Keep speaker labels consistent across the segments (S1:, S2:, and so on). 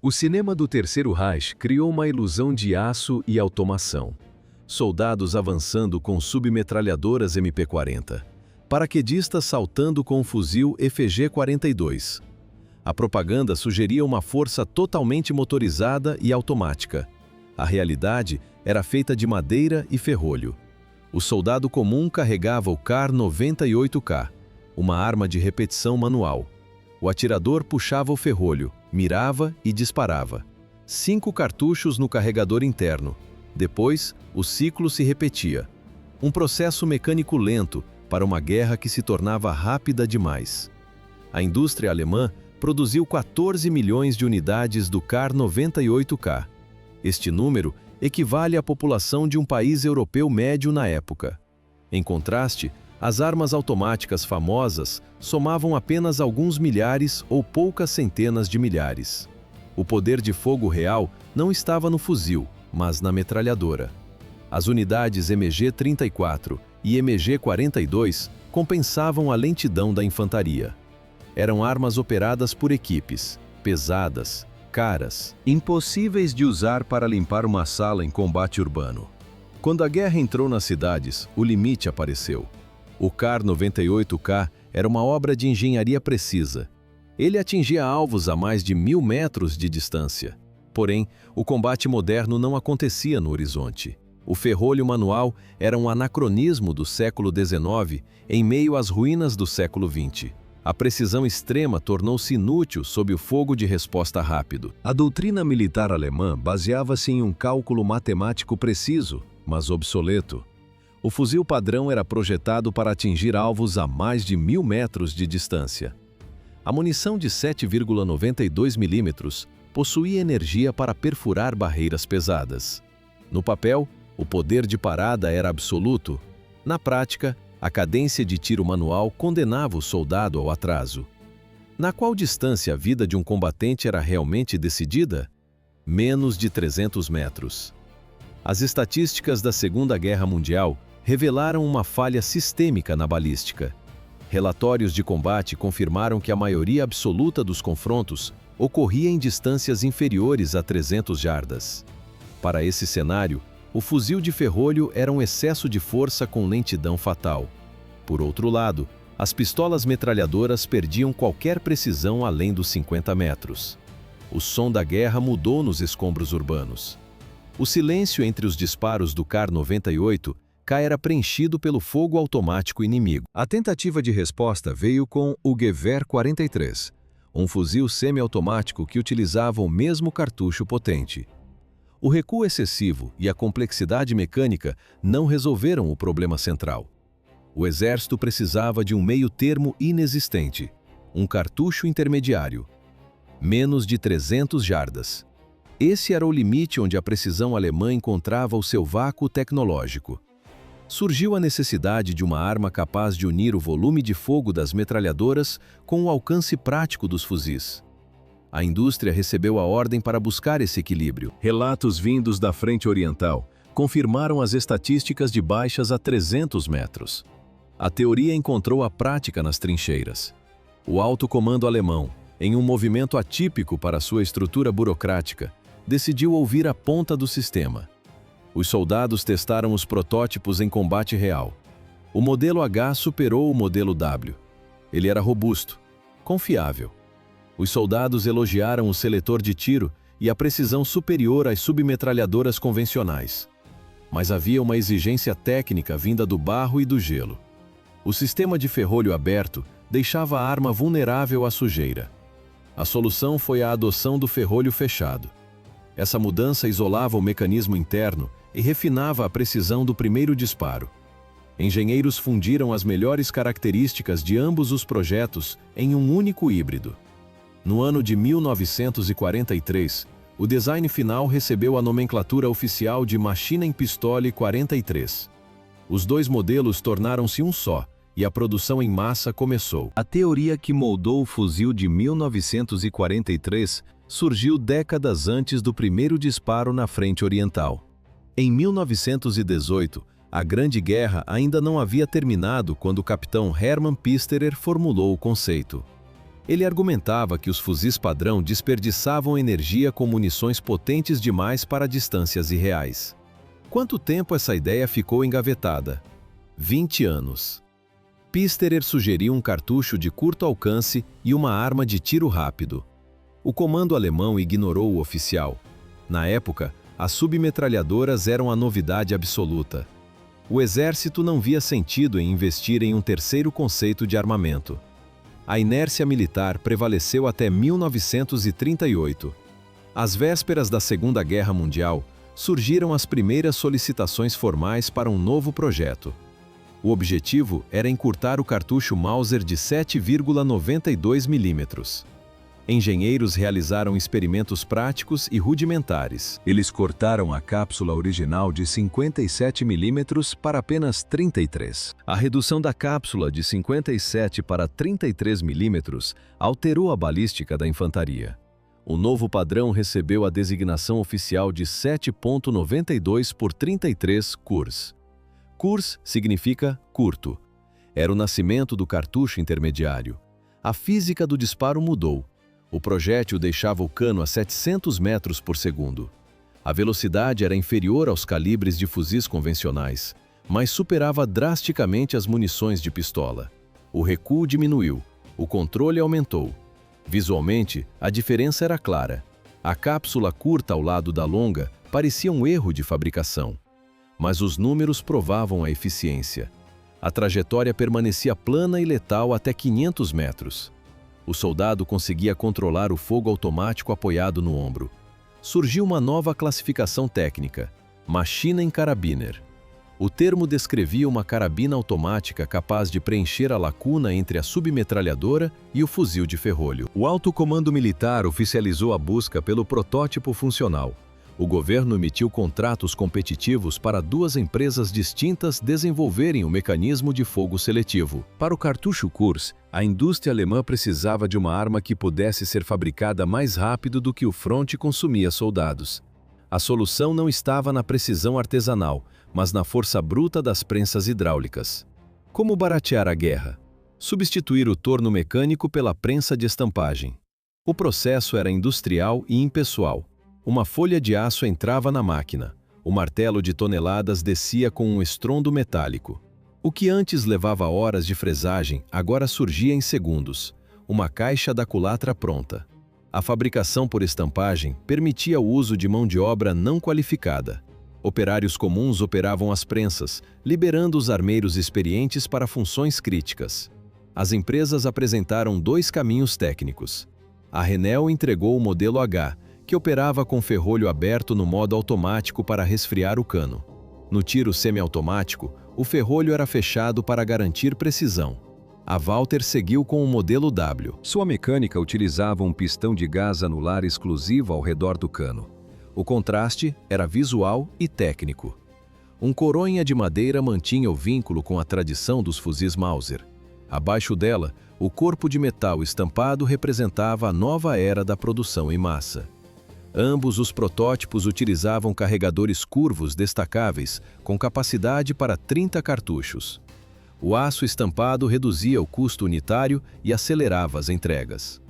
S1: O cinema do Terceiro Reich criou uma ilusão de aço e automação. Soldados avançando com submetralhadoras MP-40. Paraquedistas saltando com um fuzil FG-42. A propaganda sugeria uma força totalmente motorizada e automática. A realidade era feita de madeira e ferrolho. O soldado comum carregava o Kar-98K, uma arma de repetição manual. O atirador puxava o ferrolho, mirava e disparava. 5 cartuchos no carregador interno. Depois, o ciclo se repetia. Um processo mecânico lento para uma guerra que se tornava rápida demais. A indústria alemã produziu 14 milhões de unidades do Kar-98K. Este número equivale à população de um país europeu médio na época. Em contraste, as armas automáticas famosas somavam apenas alguns milhares ou poucas centenas de milhares. O poder de fogo real não estava no fuzil, mas na metralhadora. As unidades MG-34 e MG-42 compensavam a lentidão da infantaria. Eram armas operadas por equipes, pesadas, caras, impossíveis de usar para limpar uma sala em combate urbano. Quando a guerra entrou nas cidades, o limite apareceu. O Kar-98K era uma obra de engenharia precisa. Ele atingia alvos a mais de 1000 metros de distância. Porém, o combate moderno não acontecia no horizonte. O ferrolho manual era um anacronismo do século XIX em meio às ruínas do século XX. A precisão extrema tornou-se inútil sob o fogo de resposta rápido. A doutrina militar alemã baseava-se em um cálculo matemático preciso, mas obsoleto. O fuzil padrão era projetado para atingir alvos a mais de 1000 metros de distância. A munição de 7,92 mm possuía energia para perfurar barreiras pesadas. No papel, o poder de parada era absoluto. Na prática, a cadência de tiro manual condenava o soldado ao atraso. Na qual distância a vida de um combatente era realmente decidida? Menos de 300 metros. As estatísticas da Segunda Guerra Mundial revelaram uma falha sistêmica na balística. Relatórios de combate confirmaram que a maioria absoluta dos confrontos ocorria em distâncias inferiores a 300 jardas. Para esse cenário, o fuzil de ferrolho era um excesso de força com lentidão fatal. Por outro lado, as pistolas metralhadoras perdiam qualquer precisão além dos 50 metros. O som da guerra mudou nos escombros urbanos. O silêncio entre os disparos do Kar-98K era preenchido pelo fogo automático inimigo. A tentativa de resposta veio com o Gewehr 43, um fuzil semiautomático que utilizava o mesmo cartucho potente. O recuo excessivo e a complexidade mecânica não resolveram o problema central. O exército precisava de um meio-termo inexistente, um cartucho intermediário. Menos de 300 jardas. Esse era o limite onde a precisão alemã encontrava o seu vácuo tecnológico. Surgiu a necessidade de uma arma capaz de unir o volume de fogo das metralhadoras com o alcance prático dos fuzis. A indústria recebeu a ordem para buscar esse equilíbrio. Relatos vindos da frente oriental confirmaram as estatísticas de baixas a 300 metros. A teoria encontrou a prática nas trincheiras. O alto comando alemão, em um movimento atípico para sua estrutura burocrática, decidiu ouvir a ponta do sistema. Os soldados testaram os protótipos em combate real. O modelo H superou o modelo W. Ele era robusto, confiável. Os soldados elogiaram o seletor de tiro e a precisão superior às submetralhadoras convencionais. Mas havia uma exigência técnica vinda do barro e do gelo. O sistema de ferrolho aberto deixava a arma vulnerável à sujeira. A solução foi a adoção do ferrolho fechado. Essa mudança isolava o mecanismo interno e refinava a precisão do primeiro disparo. Engenheiros fundiram as melhores características de ambos os projetos em um único híbrido. No ano de 1943, o design final recebeu a nomenclatura oficial de Maschinenpistole 43. Os dois modelos tornaram-se um só, e a produção em massa começou. A teoria que moldou o fuzil de 1943 surgiu décadas antes do primeiro disparo na frente oriental. Em 1918, a Grande Guerra ainda não havia terminado quando o capitão Hermann Pisterer formulou o conceito. Ele argumentava que os fuzis padrão desperdiçavam energia com munições potentes demais para distâncias irreais. Quanto tempo essa ideia ficou engavetada? 20 anos. Pisterer sugeriu um cartucho de curto alcance e uma arma de tiro rápido. O comando alemão ignorou o oficial. Na época, as submetralhadoras eram a novidade absoluta. O exército não via sentido em investir em um terceiro conceito de armamento. A inércia militar prevaleceu até 1938. Às vésperas da Segunda Guerra Mundial, surgiram as primeiras solicitações formais para um novo projeto. O objetivo era encurtar o cartucho Mauser de 7,92 mm. Engenheiros realizaram experimentos práticos e rudimentares. Eles cortaram a cápsula original de 57 mm para apenas 33. A redução da cápsula de 57 para 33 mm alterou a balística da infantaria. O novo padrão recebeu a designação oficial de 7,92 por 33 Kurs. Kurs significa curto. Era o nascimento do cartucho intermediário. A física do disparo mudou. O projétil deixava o cano a 700 metros por segundo. A velocidade era inferior aos calibres de fuzis convencionais, mas superava drasticamente as munições de pistola. O recuo diminuiu, o controle aumentou. Visualmente, a diferença era clara. A cápsula curta ao lado da longa parecia um erro de fabricação. Mas os números provavam a eficiência. A trajetória permanecia plana e letal até 500 metros. O soldado conseguia controlar o fogo automático apoiado no ombro. Surgiu uma nova classificação técnica, Maschinenkarabiner. O termo descrevia uma carabina automática capaz de preencher a lacuna entre a submetralhadora e o fuzil de ferrolho. O Alto Comando Militar oficializou a busca pelo protótipo funcional. O governo emitiu contratos competitivos para duas empresas distintas desenvolverem o mecanismo de fogo seletivo. Para o cartucho Kurs, a indústria alemã precisava de uma arma que pudesse ser fabricada mais rápido do que o fronte consumia soldados. A solução não estava na precisão artesanal, mas na força bruta das prensas hidráulicas. Como baratear a guerra? Substituir o torno mecânico pela prensa de estampagem. O processo era industrial e impessoal. Uma folha de aço entrava na máquina. O martelo de toneladas descia com um estrondo metálico. O que antes levava horas de fresagem, agora surgia em segundos. Uma caixa da culatra pronta. A fabricação por estampagem permitia o uso de mão de obra não qualificada. Operários comuns operavam as prensas, liberando os armeiros experientes para funções críticas. As empresas apresentaram dois caminhos técnicos. A Renel entregou o modelo H, que operava com ferrolho aberto no modo automático para resfriar o cano. No tiro semiautomático, o ferrolho era fechado para garantir precisão. A Walter seguiu com o modelo W. Sua mecânica utilizava um pistão de gás anular exclusivo ao redor do cano. O contraste era visual e técnico. Um coronha de madeira mantinha o vínculo com a tradição dos fuzis Mauser. Abaixo dela, o corpo de metal estampado representava a nova era da produção em massa. Ambos os protótipos utilizavam carregadores curvos destacáveis, com capacidade para 30 cartuchos. O aço estampado reduzia o custo unitário e acelerava as entregas.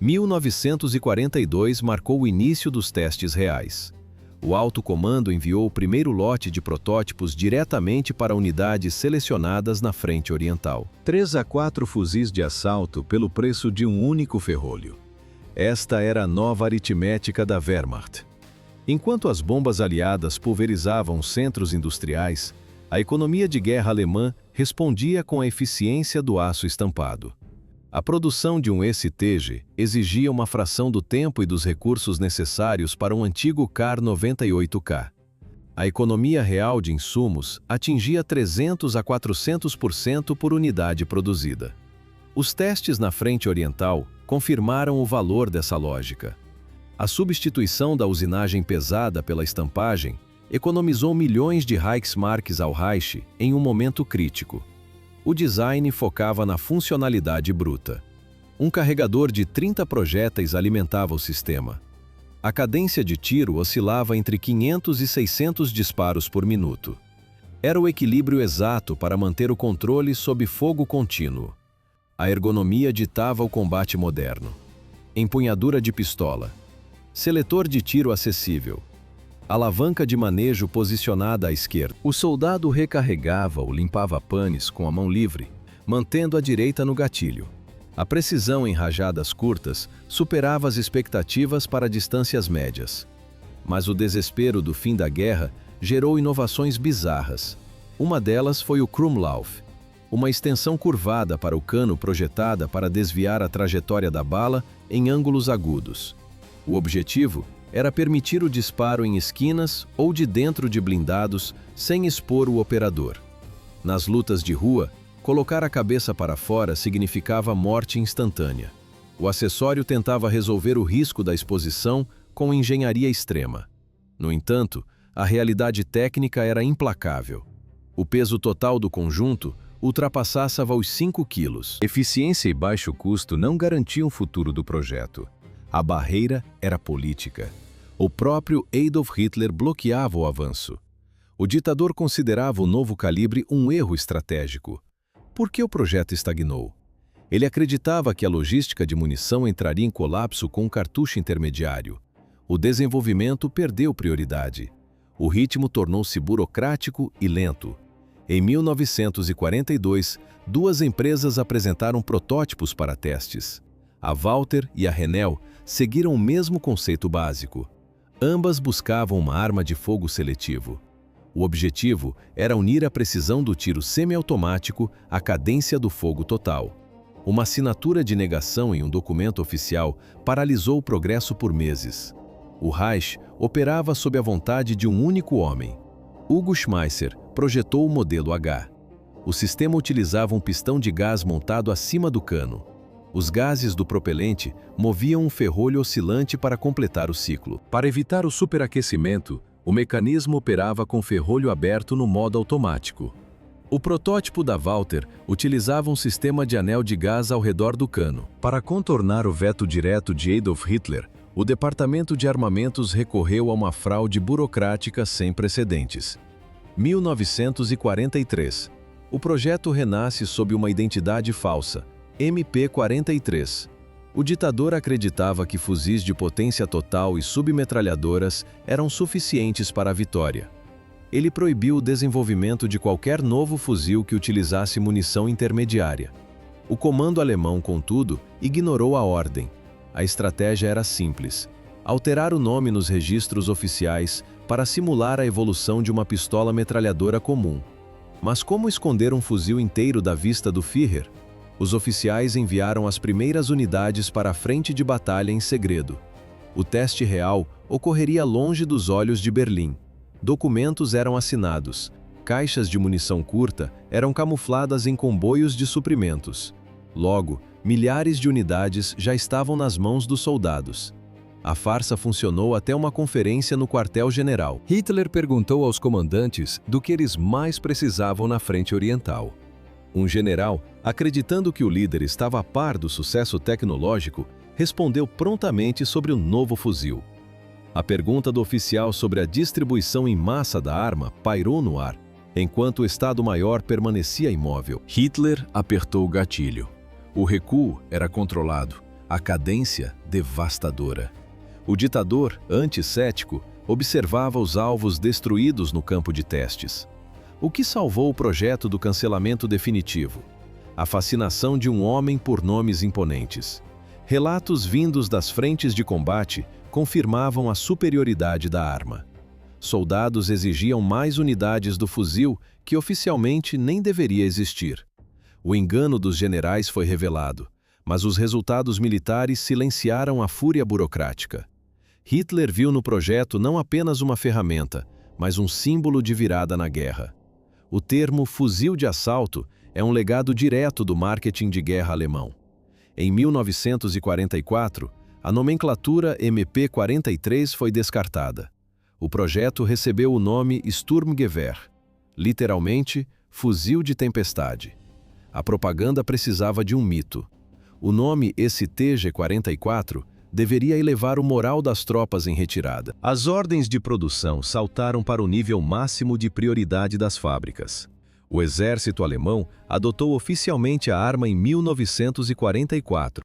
S1: 1942 marcou o início dos testes reais. O Alto Comando enviou o primeiro lote de protótipos diretamente para unidades selecionadas na Frente Oriental. 3 a 4 fuzis de assalto pelo preço de um único ferrolho. Esta era a nova aritmética da Wehrmacht. Enquanto as bombas aliadas pulverizavam centros industriais, a economia de guerra alemã respondia com a eficiência do aço estampado. A produção de um STG exigia uma fração do tempo e dos recursos necessários para um antigo Kar 98K. A economia real de insumos atingia 300 a 400% por unidade produzida. Os testes na Frente Oriental confirmaram o valor dessa lógica. A substituição da usinagem pesada pela estampagem economizou milhões de Reichsmarks ao Reich em um momento crítico. O design focava na funcionalidade bruta. Um carregador de 30 projéteis alimentava o sistema. A cadência de tiro oscilava entre 500 e 600 disparos por minuto. Era o equilíbrio exato para manter o controle sob fogo contínuo. A ergonomia ditava o combate moderno. Empunhadura de pistola. Seletor de tiro acessível. Alavanca de manejo posicionada à esquerda. O soldado recarregava ou limpava panes com a mão livre, mantendo a direita no gatilho. A precisão em rajadas curtas superava as expectativas para distâncias médias. Mas o desespero do fim da guerra gerou inovações bizarras. Uma delas foi o Krumlauf, uma extensão curvada para o cano projetada para desviar a trajetória da bala em ângulos agudos. O objetivo era permitir o disparo em esquinas ou de dentro de blindados sem expor o operador. Nas lutas de rua, colocar a cabeça para fora significava morte instantânea. O acessório tentava resolver o risco da exposição com engenharia extrema. No entanto, a realidade técnica era implacável. O peso total do conjunto ultrapassava os 5 quilos. Eficiência e baixo custo não garantiam o futuro do projeto. A barreira era política. O próprio Adolf Hitler bloqueava o avanço. O ditador considerava o novo calibre um erro estratégico. Por que o projeto estagnou? Ele acreditava que a logística de munição entraria em colapso com um cartucho intermediário. O desenvolvimento perdeu prioridade. O ritmo tornou-se burocrático e lento. Em 1942, 2 empresas apresentaram protótipos para testes. A Walter e a Henel seguiram o mesmo conceito básico. Ambas buscavam uma arma de fogo seletivo. O objetivo era unir a precisão do tiro semiautomático à cadência do fogo total. Uma assinatura de negação em um documento oficial paralisou o progresso por meses. O Reich operava sob a vontade de um único homem. Hugo Schmeisser projetou o modelo H. O sistema utilizava um pistão de gás montado acima do cano. Os gases do propelente moviam um ferrolho oscilante para completar o ciclo. Para evitar o superaquecimento, o mecanismo operava com ferrolho aberto no modo automático. O protótipo da Walter utilizava um sistema de anel de gás ao redor do cano. Para contornar o veto direto de Adolf Hitler, o Departamento de Armamentos recorreu a uma fraude burocrática sem precedentes. 1943. O projeto renasce sob uma identidade falsa, MP-43. O ditador acreditava que fuzis de potência total e submetralhadoras eram suficientes para a vitória. Ele proibiu o desenvolvimento de qualquer novo fuzil que utilizasse munição intermediária. O comando alemão, contudo, ignorou a ordem. A estratégia era simples: alterar o nome nos registros oficiais para simular a evolução de uma pistola metralhadora comum. Mas como esconder um fuzil inteiro da vista do Führer? Os oficiais enviaram as primeiras unidades para a frente de batalha em segredo. O teste real ocorreria longe dos olhos de Berlim. Documentos eram assinados. Caixas de munição curta eram camufladas em comboios de suprimentos. Logo, milhares de unidades já estavam nas mãos dos soldados. A farsa funcionou até uma conferência no quartel-general. Hitler perguntou aos comandantes do que eles mais precisavam na frente oriental. Um general, acreditando que o líder estava a par do sucesso tecnológico, respondeu prontamente sobre o novo fuzil. A pergunta do oficial sobre a distribuição em massa da arma pairou no ar, enquanto o Estado-Maior permanecia imóvel. Hitler apertou o gatilho. O recuo era controlado, a cadência devastadora. O ditador, anticético, observava os alvos destruídos no campo de testes. O que salvou o projeto do cancelamento definitivo? A fascinação de um homem por nomes imponentes. Relatos vindos das frentes de combate confirmavam a superioridade da arma. Soldados exigiam mais unidades do fuzil que oficialmente nem deveria existir. O engano dos generais foi revelado, mas os resultados militares silenciaram a fúria burocrática. Hitler viu no projeto não apenas uma ferramenta, mas um símbolo de virada na guerra. O termo fuzil de assalto é um legado direto do marketing de guerra alemão. Em 1944, a nomenclatura MP-43 foi descartada. O projeto recebeu o nome Sturmgewehr, literalmente, fuzil de tempestade. A propaganda precisava de um mito. O nome STG-44 deveria elevar o moral das tropas em retirada. As ordens de produção saltaram para o nível máximo de prioridade das fábricas. O exército alemão adotou oficialmente a arma em 1944.